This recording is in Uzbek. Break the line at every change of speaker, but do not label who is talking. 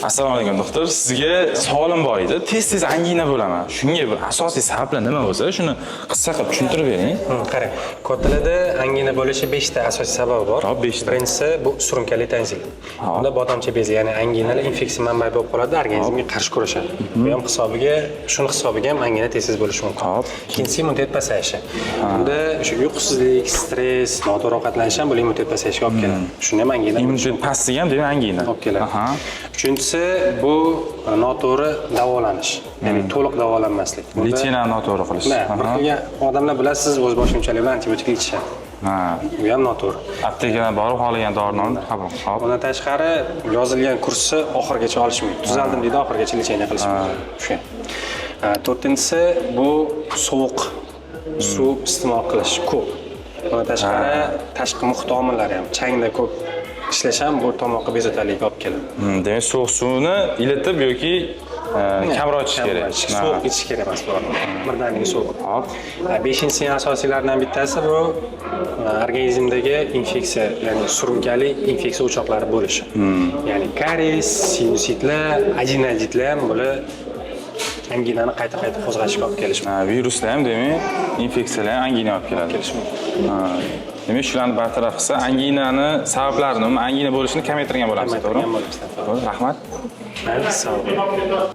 Assalomu alaykum doktor. Sizga savolim bor edi. Tez-tez angina bo'laman. Shunga bir asosiy sabablar nima bo'lsa, shuni qisqa qilib tushuntirib bering.
Qarang, ko'rtilada angina bo'lishi 5 ta asosiy sababi bor. Birinchisi bu surunkali tonzil. Bunda bodamcha bezi, ya'ni anginalar infeksiya manbai bo'lib qoladi, organizmga qarshi kurashadi. Bu ham shuni hisobiga ham angina tez-tez bo'lishi mumkin. Ikkinchisi immunitet pasayishi. Bunda o'sha uyqusizlik, stress, noto'g'ri ovqatlanish ham bu immunitet pasayishiga olib keladi. Shuni ham angina.
Immunitet pastligi ham demak angina.
Olib keladi. Uchinchisi bu noto'g'ri davolanish, ya'ni to'liq davolanmaslik.
Lechena noto'g'ri qilish.
Bir qilgan odamlar bilasiz, o'z boshimchalik bilan antibiotik ichishadi. Bu ham noto'g'ri.
Aptekadan borib xohlagan dorini olib qabul.
Undan tashqari yozilgan kursni oxirigacha olishmaydi. Tuzaldim deydi, oxirigacha lechena qilishmaydi. Shu. To'rtinchisi bu sovuq suv iste'mol qilish ko'p. Undan tashqari tashqi muhit omillari ham, changda ko'p ishlash ham bu tomoqqa bezovtalikka olib keladi.
Demak, sovuq suvni iletib yoki kamroq ichish kerak.
Sovuq ichish kerak emas bu. Birdaniga sovuq. Hop. 5-inchi asosiylaridan bittasi bu organizmdagi infeksiya, ya'ni surunkali infeksiya o'choqlari bo'lishi. Ya'ni karies, sinusitlar, adenoiditlar ham bular anginani qayta-qayta qo'zg'ashga olib kelishi mumkin.
Viruslar ham demak, infeksiyalar ham angina olib keladi. Demak, shularni bartaraf qilsa, anginani sabablarini, angina bo'lishini kamaytirgan bo'lamiz, to'g'rimi? Rahmat.
Sog' bo'ling.